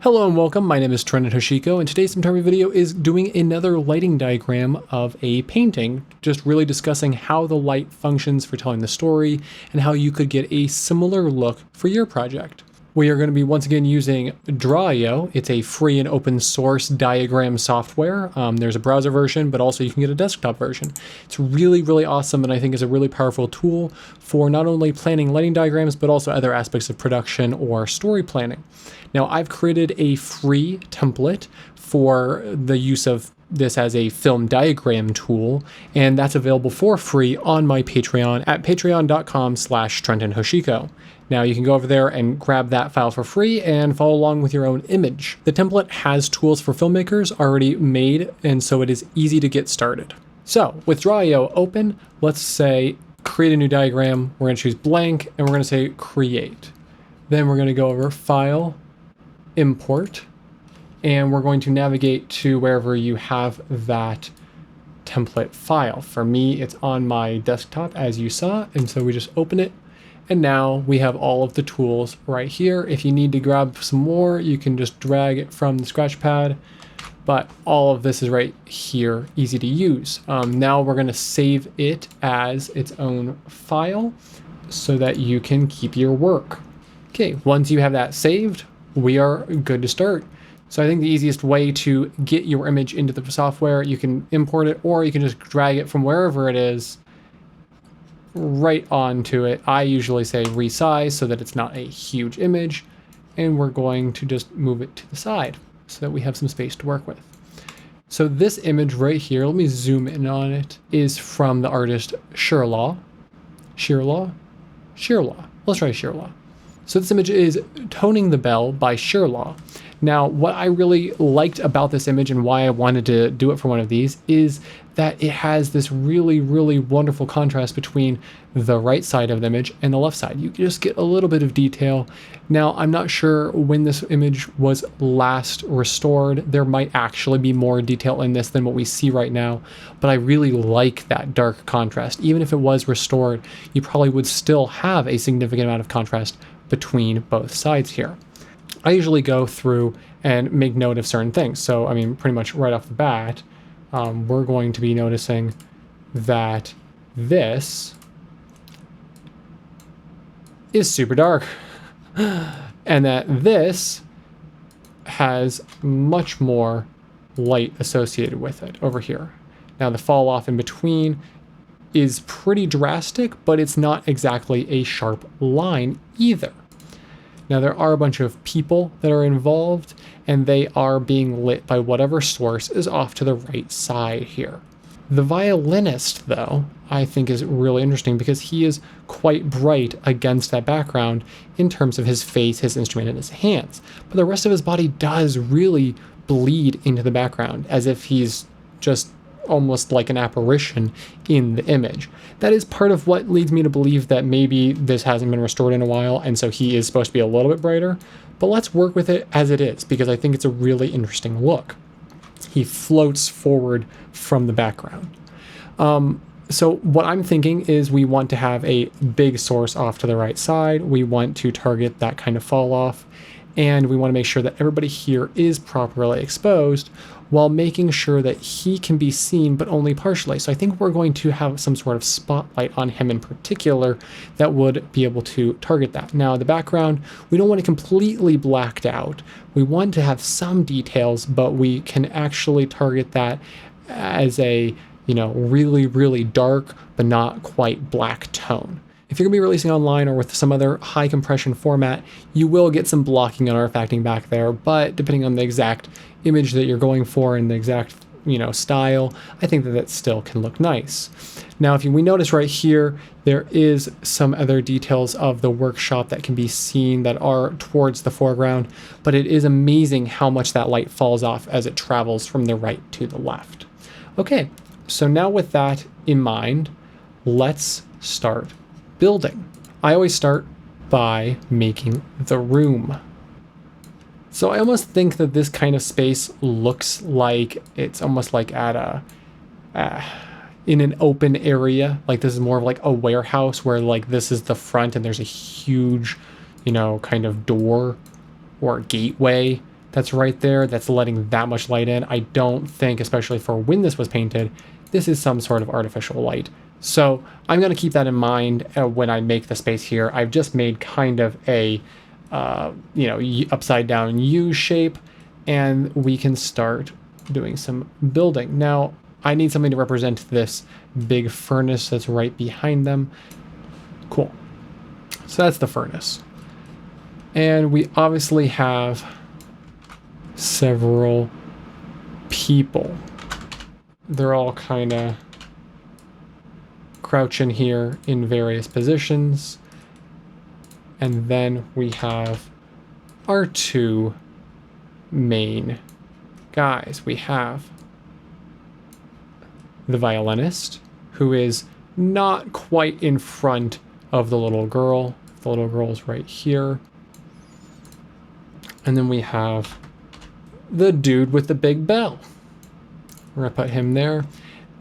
Hello and welcome, my name is Trenton Hoshiko, and today's cinematography video is doing another lighting diagram of a painting, just really discussing how the light functions for telling the story and how you could get a similar look for your project. We are going to be once again using Draw.io. It's a free and open source diagram software. There's a browser version, but also you can get a desktop version. It's really awesome, and I think is a really powerful tool for not only planning lighting diagrams, but also other aspects of production or story planning. Now, I've created a free template for the use of this as a film diagram tool, and that's available for free on my Patreon at patreon.com/Trenton Hoshiko. Now you can go over there and grab that file for free and follow along with your own image. The template has tools for filmmakers already made, and so it is easy to get started. So with Draw.io open, let's say create a new diagram. We're going to choose blank and we're going to say create. Then we're going to go over File, Import, and we're going to navigate to wherever you have that template file. For me, it's on my desktop as you saw, and so we just open it. And now we have all of the tools right here. If you need to grab some more, you can just drag it from the scratch pad, but all of this is right here, easy to use. Now we're gonna save it as its own file so that you can keep your work. Okay, once you have that saved, we are good to start. So I think the easiest way to get your image into the software, you can import it or you can just drag it from wherever it is right onto it. I usually say resize so that it's not a huge image, and we're going to just move it to the side so that we have some space to work with. So this image right here, let me zoom in on it, is from the artist Shirlaw. Shirlaw? Let's try Shirlaw. So this image is Toning the Bell by Shirlaw. Now, what I really liked about this image and why I wanted to do it for one of these is that it has this really wonderful contrast between the right side of the image and the left side. You just get a little bit of detail. Now, I'm not sure when this image was last restored. There might actually be more detail in this than what we see right now, but I really like that dark contrast. Even if it was restored, you probably would still have a significant amount of contrast between both sides here. I usually go through and make note of certain things. So, I mean, pretty much right off the bat, we're going to be noticing that this is super dark and that this has much more light associated with it over here. Now, the fall off in between is pretty drastic, but it's not exactly a sharp line either. Now, there are a bunch of people that are involved, and they are being lit by whatever source is off to the right side here. The violinist, though, I think is really interesting because he is quite bright against that background in terms of his face, his instrument, and his hands. But the rest of his body does really bleed into the background as if he's just almost like an apparition in the image. That is part of what leads me to believe that maybe this hasn't been restored in a while, and so he is supposed to be a little bit brighter, but let's work with it as it is because I think it's a really interesting look. He floats forward from the background. So what I'm thinking is we want to have a big source off to the right side. We want to target that kind of fall off, and we want to make sure that everybody here is properly exposed while making sure that he can be seen, but only partially. So I think we're going to have some sort of spotlight on him in particular that would be able to target that. Now, the background, we don't want it completely blacked out. We want to have some details, but we can actually target that as a, really dark, but not quite black tone. If you're gonna be releasing online or with some other high compression format, you will get some blocking and artifacting back there, but depending on the exact image that you're going for and the exact, style, I think that still can look nice. Now, we notice right here, there is some other details of the workshop that can be seen that are towards the foreground, but it is amazing how much that light falls off as it travels from the right to the left. Okay, so now with that in mind, let's start building. I always start by making the room. So I almost think that this kind of space looks like it's almost like at in an open area. Like this is more of like a warehouse where like this is the front and there's a huge, kind of door or gateway that's right there that's letting that much light in. I don't think, especially for when this was painted, this is some sort of artificial light. So I'm going to keep that in mind when I make the space here. I've just made kind of a, upside down U shape, and we can start doing some building. Now, I need something to represent this big furnace that's right behind them. Cool. So that's the furnace. And we obviously have several people. They're all kind of crouching here in various positions. And then we have our two main guys. We have the violinist, who is not quite in front of the little girl. The little girl's right here. And then we have the dude with the big bell. We're gonna put him there.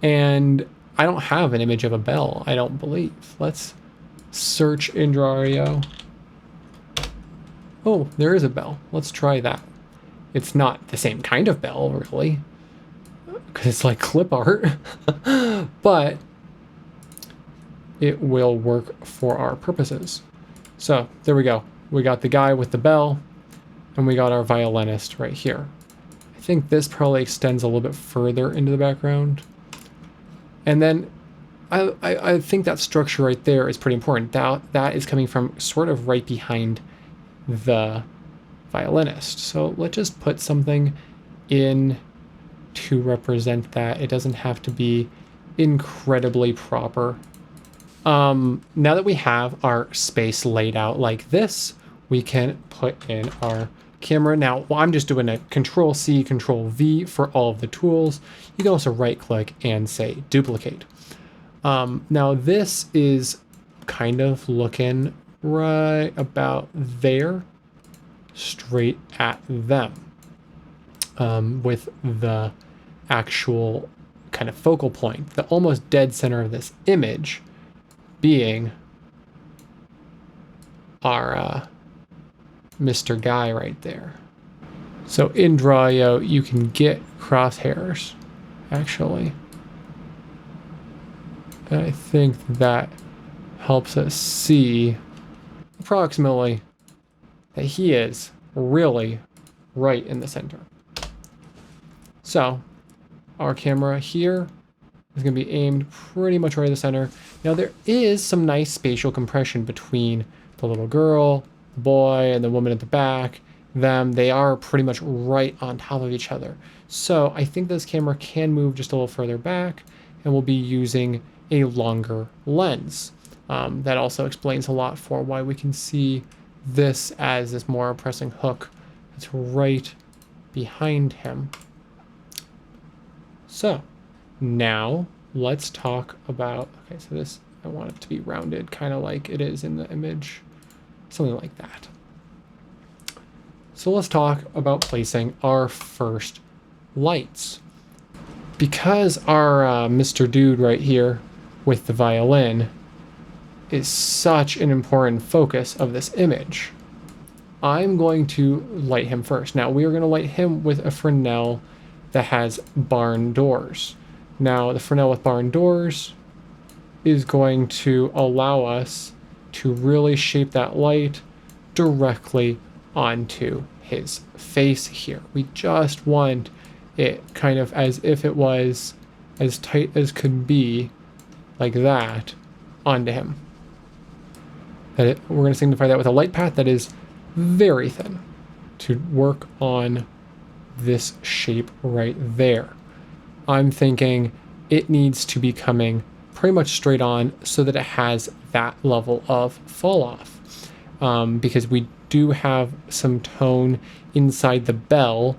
And I don't have an image of a bell, I don't believe. Let's search in Draw. Oh, there is a bell. Let's try that. It's not the same kind of bell, really, because it's like clip art, but it will work for our purposes. So there we go. We got the guy with the bell, and we got our violinist right here. I think this probably extends a little bit further into the background. And then I think that structure right there is pretty important. That is coming from sort of right behind the violinist. So let's just put something in to represent that. It doesn't have to be incredibly proper. Now that we have our space laid out like this, we can put in our camera. Now, well, I'm just doing a Control-C, Control-V for all of the tools. You can also right-click and say duplicate. Now, this is kind of looking right about there, straight at them, with the actual kind of focal point, the almost dead center of this image being our Mr. Guy right there. So in Draw.io, you can get crosshairs, actually. And I think that helps us see approximately that he is really right in the center. So our camera here is going to be aimed pretty much right in the center. Now there is some nice spatial compression between the little girl, the boy, and the woman at the back. They are pretty much right on top of each other. So I think this camera can move just a little further back, and we'll be using a longer lens. That also explains a lot for why we can see this as this more pressing hook that's right behind him. So now let's talk about, okay, so this, I want it to be rounded, kind of like it is in the image, something like that. So let's talk about placing our first lights. Because our Mr. Dude right here with the violin is such an important focus of this image, I'm going to light him first. Now we are going to light him with a Fresnel that has barn doors. Now the Fresnel with barn doors is going to allow us to really shape that light directly onto his face here. We just want it kind of as if it was as tight as could be, like that, onto him. We're going to signify that with a light path that is very thin to work on this shape right there. I'm thinking it needs to be coming pretty much straight on so that it has that level of fall off, because we do have some tone inside the bell,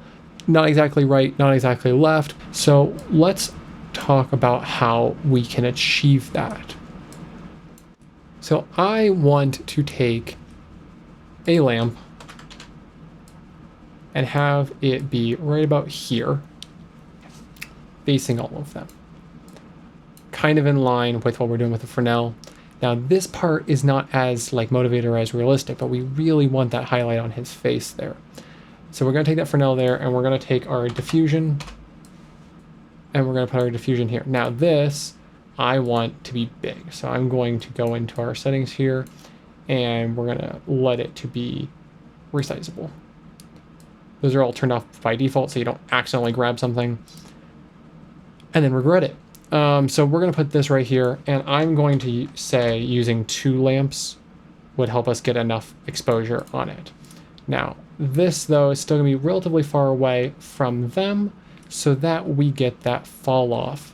not exactly right, not exactly left. So let's talk about how we can achieve that. So I want to take a lamp and have it be right about here, facing all of them, kind of in line with what we're doing with the Fresnel. Now this part is not as like motivated or as realistic, but we really want that highlight on his face there. So we're going to take that Fresnel there, and we're going to take our diffusion, and we're going to put our diffusion here. Now this, I want to be big. So I'm going to go into our settings here, and we're going to let it to be resizable. Those are all turned off by default, so you don't accidentally grab something and then regret it. So we're going to put this right here, and I'm going to say using 2 lamps would help us get enough exposure on it. Now, this, though, is still going to be relatively far away from them so that we get that fall off.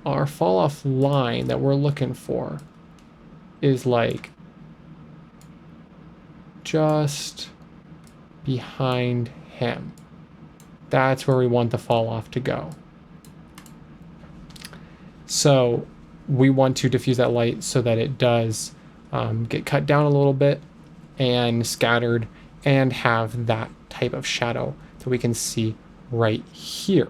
Our fall off line that we're looking for is like just behind him. That's where we want the fall off to go. So we want to diffuse that light so that it does get cut down a little bit and scattered and have that type of shadow that we can see right here.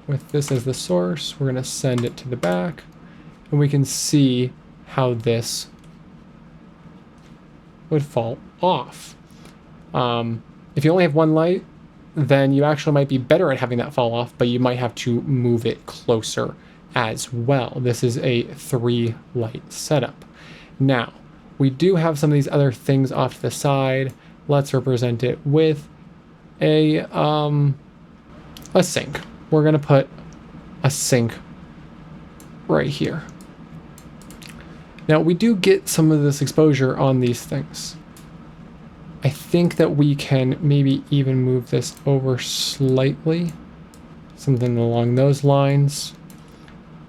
With this as the source, we're going to send it to the back, and we can see how this would fall off. If you only have one light, then you actually might be better at having that fall off, but you might have to move it closer as well. This is a 3 light setup. Now, we do have some of these other things off to the side. Let's represent it with a sink. We're going to put a sink right here. Now, we do get some of this exposure on these things. I think that we can maybe even move this over slightly, something along those lines.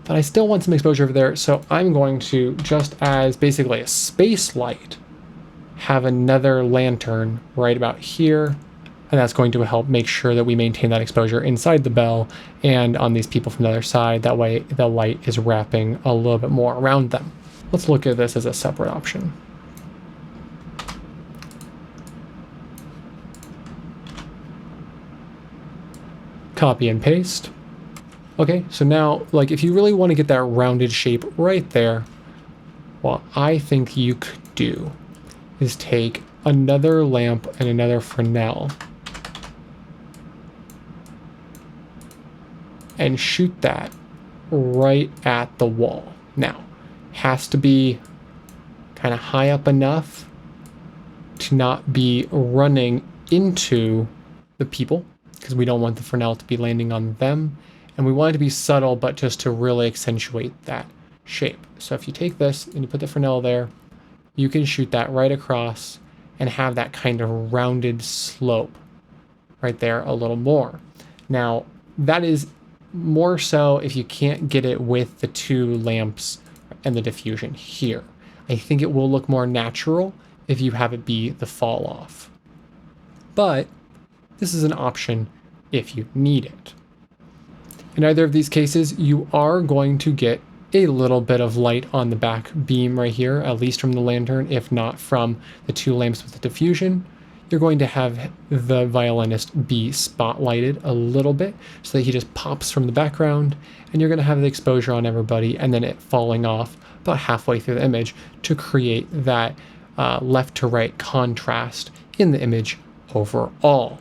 But I still want some exposure over there, so I'm going to, just as basically a space light, have another lantern right about here, and that's going to help make sure that we maintain that exposure inside the bell and on these people from the other side. That way the light is wrapping a little bit more around them. Let's look at this as a separate option. Copy and paste. Okay, so now, like, if you really want to get that rounded shape right there, what I think you could do is take another lamp and another Fresnel and shoot that right at the wall. Now, has to be kind of high up enough to not be running into the people, because we don't want the Fresnel to be landing on them. And we want it to be subtle, but just to really accentuate that shape. So if you take this and you put the Fresnel there, you can shoot that right across and have that kind of rounded slope right there a little more. Now, that is more so if you can't get it with the 2 lamps and the diffusion here. I think it will look more natural if you have it be the fall off. But this is an option if you need it. In either of these cases, you are going to get a little bit of light on the back beam right here, at least from the lantern, if not from the 2 lamps with the diffusion. You're going to have the violinist be spotlighted a little bit so that he just pops from the background, and you're going to have the exposure on everybody and then it falling off about halfway through the image to create that left to right contrast in the image overall.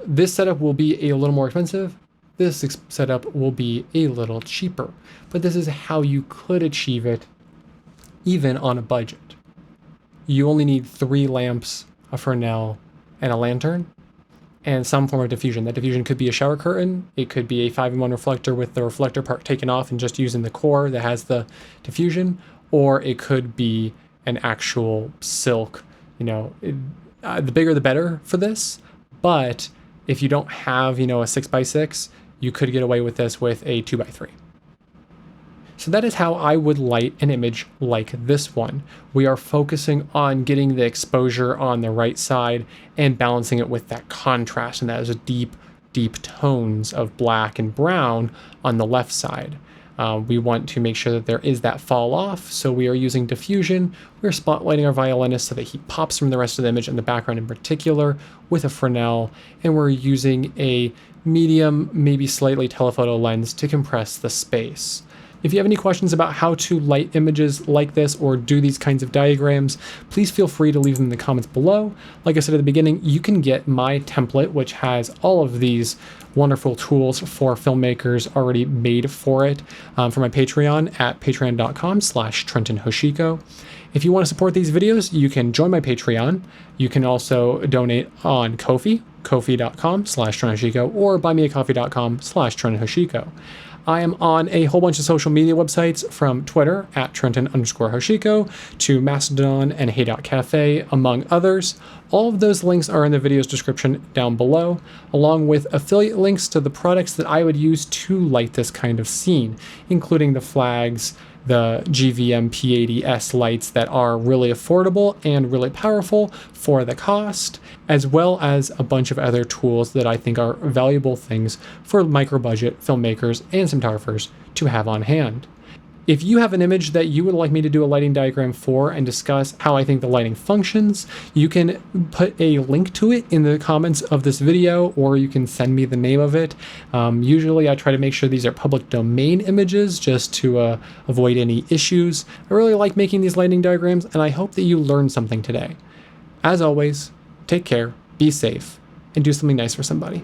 This setup will be a little more expensive. This setup will be a little cheaper, but this is how you could achieve it even on a budget. You only need 3 lamps, a Fresnel, and a lantern, and some form of diffusion. That diffusion could be a shower curtain, it could be a 5-in-1 reflector with the reflector part taken off and just using the core that has the diffusion, or it could be an actual silk. You know, the bigger the better for this, but if you don't have, you know, a 6x6, you could get away with this with a 2x3. So that is how I would light an image like this one. We are focusing on getting the exposure on the right side and balancing it with that contrast, and that is a deep, deep tones of black and brown on the left side. We want to make sure that there is that fall off, so we are using diffusion. We're spotlighting our violinist so that he pops from the rest of the image and the background in particular with a Fresnel, and we're using a medium, maybe slightly telephoto lens to compress the space. If you have any questions about how to light images like this or do these kinds of diagrams, please feel free to leave them in the comments below. Like I said at the beginning, you can get my template, which has all of these wonderful tools for filmmakers already made for it, for my Patreon at patreon.com/Trenton Hoshiko. If you want to support these videos, you can join my Patreon. You can also donate on Ko-fi, ko-fi.com/TrentonHoshiko, or buymeacoffee.com/TrentonHoshiko. I am on a whole bunch of social media websites, from Twitter at Trenton_Hoshiko to Mastodon and Hey.cafe, among others. All of those links are in the video's description down below, along with affiliate links to the products that I would use to light this kind of scene, including the flags, the GVM P80S lights that are really affordable and really powerful for the cost, as well as a bunch of other tools that I think are valuable things for micro-budget filmmakers and cinematographers to have on hand. If you have an image that you would like me to do a lighting diagram for and discuss how I think the lighting functions, you can put a link to it in the comments of this video, or you can send me the name of it. Usually I try to make sure these are public domain images just to avoid any issues. I really like making these lighting diagrams, and I hope that you learned something today. As always, take care, be safe, and do something nice for somebody.